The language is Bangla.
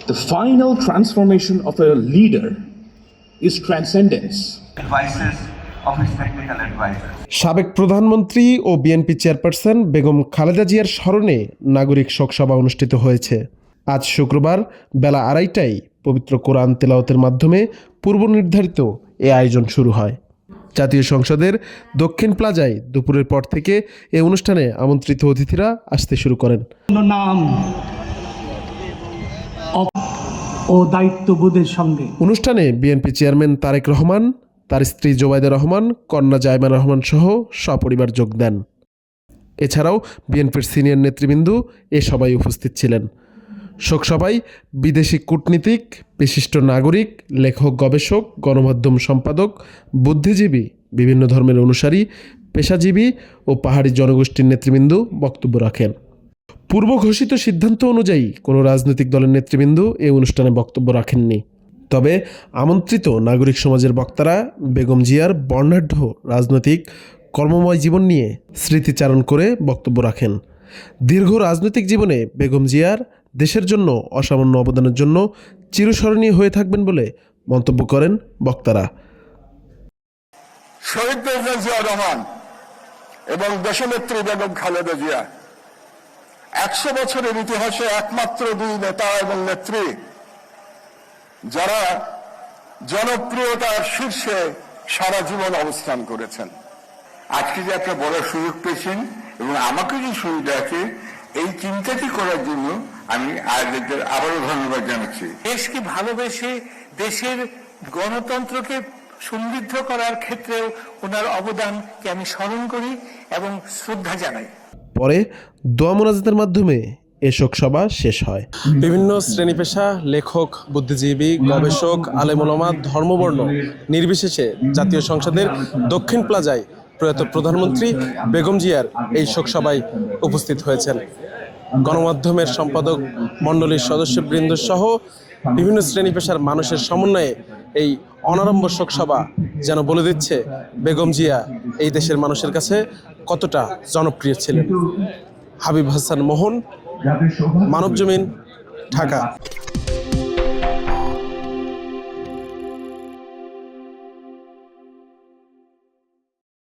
The final transformation of a leader is transcendence. Advices of his technical advisors. সাবেক প্রধানমন্ত্রী ও বিএনপি চেয়ারপারসন বেগম খালেদা জিয়ার স্মরণে নাগরিক শোকসভা অনুষ্ঠিত হয়েছে। আজ শুক্রবার বেলা 2:30টায় পবিত্র কোরআন তেলাওয়াতের মাধ্যমে পূর্ব নির্ধারিত এ আয়োজন শুরু হয়। জাতীয় সংসদের দক্ষিণ প্লাজায় দুপুরের পর থেকে এই অনুষ্ঠানে আমন্ত্রিত অতিথিরা আসতে শুরু করেন। নাম ও দায়িত্ববোধের সঙ্গে অনুষ্ঠানে বিএনপি চেয়ারম্যান তারেক রহমান, তার স্ত্রী জোবাইদা রহমান, কন্যা জায়মা রহমান সহ সপরিবার যোগ দেন। এছাড়াও বিএনপির সিনিয়র নেতৃবৃন্দ এ সভায় উপস্থিত ছিলেন। শোকসভায় বিদেশি কূটনীতিক, বিশিষ্ট নাগরিক, লেখক, গবেষক, গণমাধ্যম সম্পাদক, বুদ্ধিজীবী, বিভিন্ন ধর্মের অনুসারী, পেশাজীবী ও পাহাড়ি জনগোষ্ঠীর নেতৃবৃন্দ বক্তব্য রাখেন। পূর্ব ঘোষিত সিদ্ধান্ত অনুযায়ী কোনো রাজনৈতিক দলের নেতৃবৃন্দ এই অনুষ্ঠানে বক্তব্য রাখেননি। তবে আমন্ত্রিত নাগরিক সমাজের বক্তারা বেগম জিয়ার বর্ণাঢ্য রাজনৈতিক কর্মময় জীবন নিয়ে স্মৃতিচারণ করে বক্তব্য রাখেন। দীর্ঘ রাজনৈতিক জীবনে বেগম জিয়ার দেশের জন্য অসামান্য অবদানের জন্য চিরস্মরণীয় হয়ে থাকবেন বলে মন্তব্য করেন বক্তারা। শহীদ প্রেসিডেন্ট জিয়া রহমান এবং দেশনেত্রী বেগম খালেদা জিয়া 100 বছরের ইতিহাসে একমাত্র দুই নেতা এবং নেত্রী যারা জনপ্রিয়তার শীর্ষে সারা জীবন অবস্থান করেছেন। আজকে যে একটা বড় সুযোগ পেয়েছেন এবং আমাকে যে সুবিধা আছে এই চিন্তাটি করার জন্য আমি আয়োজকদের আবারও ধন্যবাদ জানাচ্ছি। দেশকে ভালোবেসে দেশের গণতন্ত্রকে সমৃদ্ধ করার ক্ষেত্রেও ওনার অবদানকে আমি স্মরণ করি এবং শ্রদ্ধা জানাই। পরে দোয়া মোনাজাতের মাধ্যমে এ শোকসভা শেষ হয়। বিভিন্ন শ্রেণী পেশা, লেখক, বুদ্ধিজীবী, গবেষক, আলেম ওলামা, ধর্মবর্ণ নির্বিশেষে জাতীয় সংসদের দক্ষিণ প্লাজায় প্রয়াত প্রধানমন্ত্রী বেগম জিয়ার এই শোকসভায় উপস্থিত হয়েছেন। গণমাধ্যমের সম্পাদক মণ্ডলীর সদস্যবৃন্দ সহ বিভিন্ন শ্রেণী পেশার মানুষের সমন্বয়ে এই অনারম্ভ শোকসভা যেন বলে দিচ্ছে বেগম জিয়া এই দেশের মানুষের কাছে কতটা জনপ্রিয় ছিলেন। হাবিব হাসান মোহন, মানবজমিন, ঢাকা।